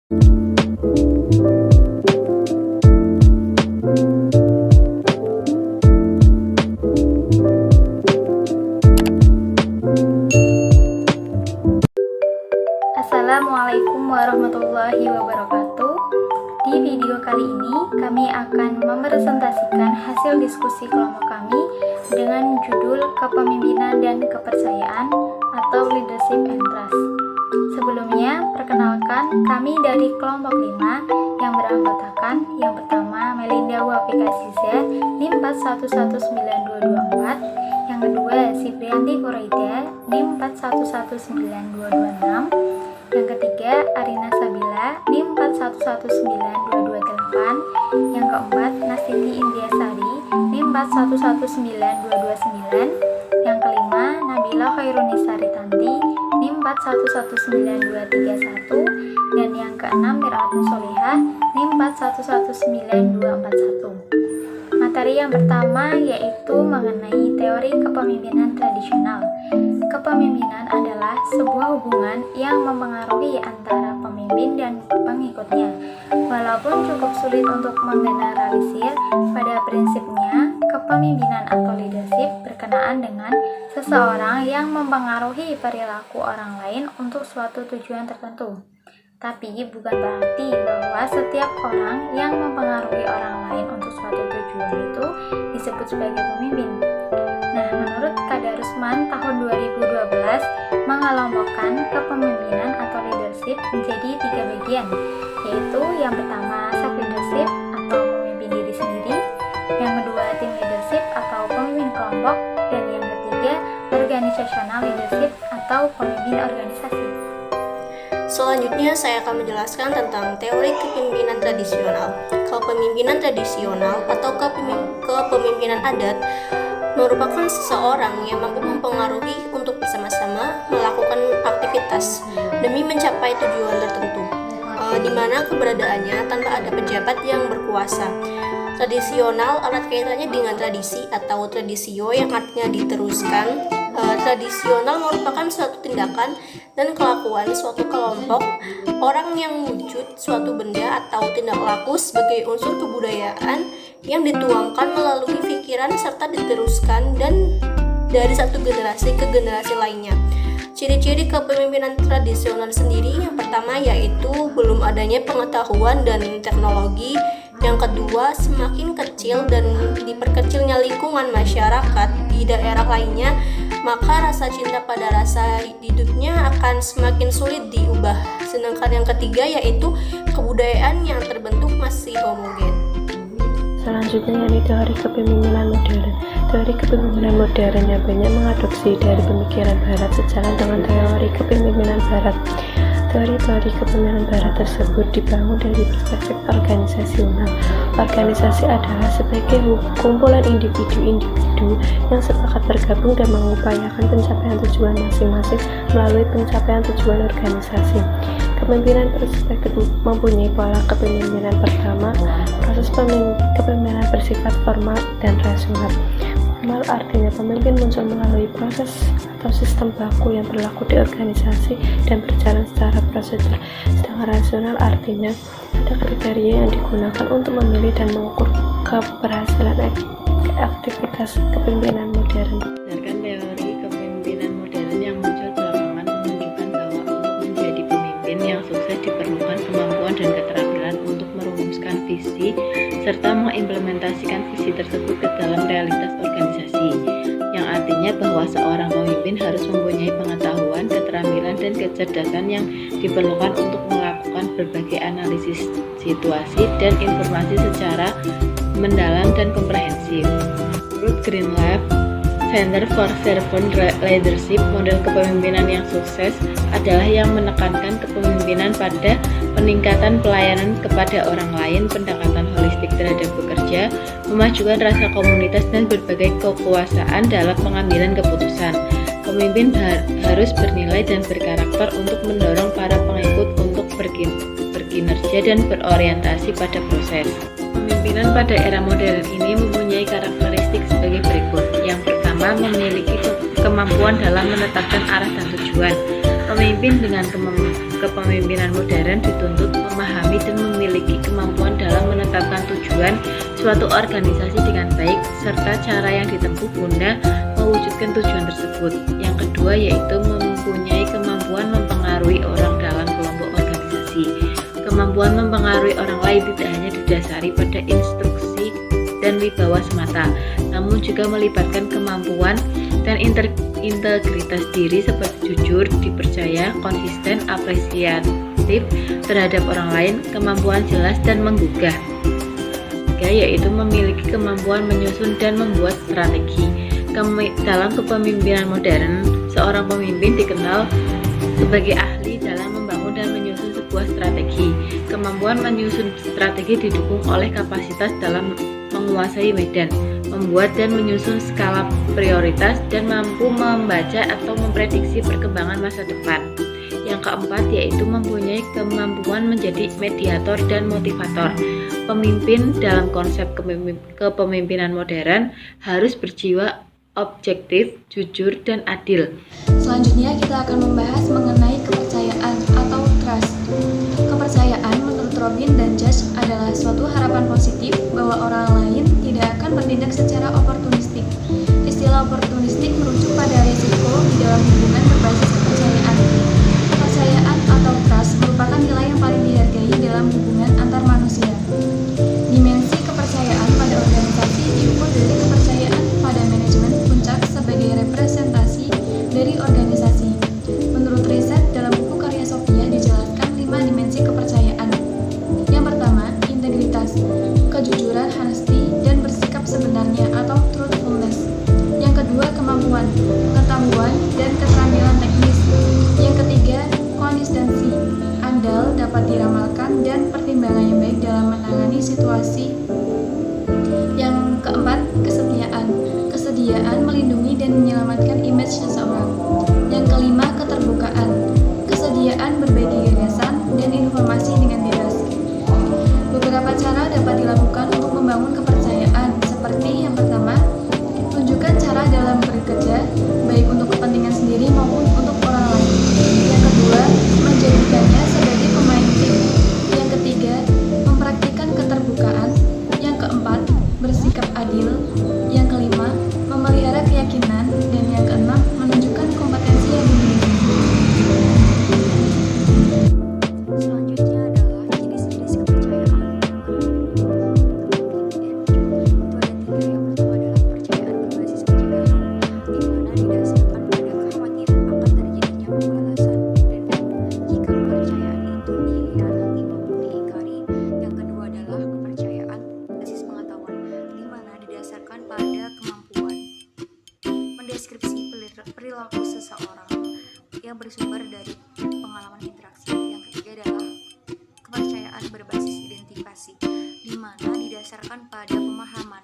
Assalamualaikum warahmatullahi wabarakatuh. Di video kali ini kami akan mepresentasikan hasil diskusi kelompok kami dengan judul Kepemimpinan dan Kepercayaan atau Leadership and Trust. Sebelumnya, perkenalkan kami dari kelompok 5 yang beranggotakan yang pertama Melinda Wafika Ziza NIM 4119224, yang kedua Siprianti Furaida NIM 4119226, yang ketiga Arina Sabila NIM 4119228, yang keempat Nastiti Indiasari NIM 4119229, yang kelima Nabila Khairunisa Ritanti NIM 4119231, dan yang keenam Mir'atun Solihah NIM 4119241. Materi yang pertama yaitu mengenai teori kepemimpinan tradisional. Kepemimpinan adalah sebuah hubungan yang mempengaruhi antara pemimpin dan pengikutnya. Walaupun cukup sulit untuk menggeneralisir, pada prinsipnya kepemimpinan atau leadership berkenaan dengan seseorang yang mempengaruhi perilaku orang lain untuk suatu tujuan tertentu. Tapi bukan berarti bahwa setiap orang yang mempengaruhi orang lain untuk suatu tujuan itu disebut sebagai pemimpin. Nah, menurut Kadarusman tahun 2012 mengelompokkan kepemimpinan atau leadership menjadi 3 bagian, yaitu yang pertama self leadership atau memimpin diri sendiri, yang kedua team leadership atau pemimpin kelompok, dan yang ketiga organizational leadership atau pemimpin organisasi. Selanjutnya saya akan menjelaskan tentang teori kepemimpinan tradisional. Kepemimpinan tradisional atau kepemimpinan adat merupakan seseorang yang mampu mempengaruhi untuk bersama-sama melakukan aktivitas demi mencapai tujuan tertentu, di mana keberadaannya tanpa ada pejabat yang berkuasa. Tradisional erat kaitannya dengan tradisi atau tradisio yang artinya diteruskan. Tradisional merupakan suatu tindakan dan kelakuan suatu kelompok orang yang wujud suatu benda atau tindak laku sebagai unsur kebudayaan yang dituangkan melalui pikiran serta diteruskan dan dari satu generasi ke generasi lainnya. Ciri-ciri kepemimpinan tradisional sendiri yang pertama yaitu belum adanya pengetahuan dan teknologi. Yang kedua, semakin kecil dan diperkecilnya lingkungan masyarakat di daerah lainnya, maka rasa cinta pada rasa hidupnya akan semakin sulit diubah. Sedangkan yang ketiga yaitu kebudayaan yang terbentuk masih homogen. Selanjutnya yakni teori kepemimpinan modern. Teori kepemimpinan modern yang banyak mengadopsi dari pemikiran barat sejalan dengan teori kepemimpinan barat. Teori-teori kepemimpinan barat tersebut dibangun dari perspektif organisasional. Organisasi adalah sebagai kumpulan individu-individu yang sepakat bergabung dan mengupayakan pencapaian tujuan masing-masing melalui pencapaian tujuan organisasi. Kepemimpinan perspektif mempunyai pola kepemimpinan pertama, proses kepemimpinan bersifat formal dan rasional. Formal artinya pemimpin muncul melalui proses atau sistem baku yang berlaku di organisasi dan berjalan secara prosedur. Sedangkan rasional artinya ada kriteria yang digunakan untuk memilih dan mengukur keberhasilan aktivitas kepemimpinan modern. Berdasarkan teori kepemimpinan modern yang muncul belakangan menunjukkan bahwa untuk menjadi pemimpin yang sukses diperlukan kemampuan dan keterampilan untuk merumuskan visi serta mengimplementasikan visi tersebut ke dalam realitas organisasi, yang artinya bahwa seorang pemimpin harus mempunyai pengetahuan, keterampilan, dan kecerdasan yang diperlukan untuk melakukan berbagai analisis situasi dan informasi secara mendalam dan komprehensif. Menurut Greenleaf Center for Servant Leadership, model kepemimpinan yang sukses adalah yang menekankan kepemimpinan pada peningkatan pelayanan kepada orang lain, pendekatan holistik terhadap pekerja, memajukan rasa komunitas, dan berbagai kekuasaan dalam pengambilan keputusan. Pemimpin harus bernilai dan berkarakter untuk mendorong para pengikut untuk berkinerja dan berorientasi pada proses. Pemimpinan pada era modern ini mempunyai karakteristik sebagai berikut. Yang pertama, memiliki kemampuan dalam menetapkan arah dan tujuan. Pemimpin dengan kepemimpinan modern dituntut memahami dan memiliki kemampuan dalam menetapkan tujuan suatu organisasi dengan baik serta cara yang ditempuh guna mewujudkan tujuan tersebut. Yang kedua yaitu mempunyai kemampuan mempengaruhi orang dalam kelompok organisasi. Kemampuan mempengaruhi orang lain tidak hanya didasari pada instruksi dan wibawa semata, namun juga melibatkan kemampuan dan integritas diri seperti jujur, dipercaya, konsisten, apresiatif terhadap orang lain, kemampuan jelas dan menggugah. Yaitu memiliki kemampuan menyusun dan membuat strategi. Dalam kepemimpinan modern, seorang pemimpin dikenal sebagai ahli dalam membangun dan menyusun sebuah strategi. Kemampuan menyusun strategi didukung oleh kapasitas dalam menguasai medan, membuat dan menyusun skala prioritas, dan mampu membaca atau memprediksi perkembangan masa depan. Yang keempat yaitu mempunyai kemampuan menjadi mediator dan motivator. Pemimpin dalam konsep kepemimpinan modern harus berjiwa objektif, jujur, dan adil. Selanjutnya kita akan membahas mengenai kepercayaan atau trust. Kepercayaan menurut Robin dan Josh adalah suatu harapan positif bahwa orang lain tidak akan bertindak secara oportunistik. Istilah oportunistik merujuk pada risiko di dalam hubungan berbasis kepercayaan. Kepercayaan atau trust merupakan nilai yang paling dihargai dalam hubungan antar manusia. Dimensi kepercayaan pada organisasi diukur dari kepercayaan pada manajemen puncak sebagai representasi dari organisasi. Menurut riset dalam buku karya Sofia dijelaskan 5 dimensi kepercayaan. Yang pertama, integritas, kejujuran, honesty, dan bersikap sebenarnya atau truthfulness. Yang kedua, kemampuan, pengetahuan, dan keterampilan teknis. Yang ketiga, konsistensi, andal, dapat diramalkan, dan pertimbangan yang baik dalam menangani situasi. Yang keempat, kesetiaan, kesediaan melindungi dan menyelamatkan image seseorang. Yang kelima, keterbukaan, kesediaan berbagi gagasan dan informasi dengan bebas. Beberapa cara dapat dilakukan untuk membangun kepercayaan, seperti yang pertama, tunjukkan cara dalam bekerja, baik untuk kepentingan sendiri maupun untuk orang lain. Yang kedua, menjadikannya sebagai pemain tim. Yang ketiga, mempraktikkan keterbukaan. Yang keempat, bersikap adil. Yang kelima, memelihara keyakinan. Dan yang keenam, menunjukkan kompetensi yang dimiliki. Selanjutnya adalah jenis-jenis kepercayaan. Itu ada 3. Yang pertama adalah kepercayaan berbasis pencegahan, di mana didasarkan pada kekhawatiran akan terjadinya pembalasan dendam jika kepercayaan itu dikhianati maupun diingkari. Yang kedua adalah kepercayaan berbasis pengetahuan, di mana didasarkan pada kemampuan mendeskripsi perilaku seseorang yang bersumber dari pengalaman interaksi. Yang ketiga adalah kepercayaan berbasis identifikasi, di mana didasarkan pada pemahaman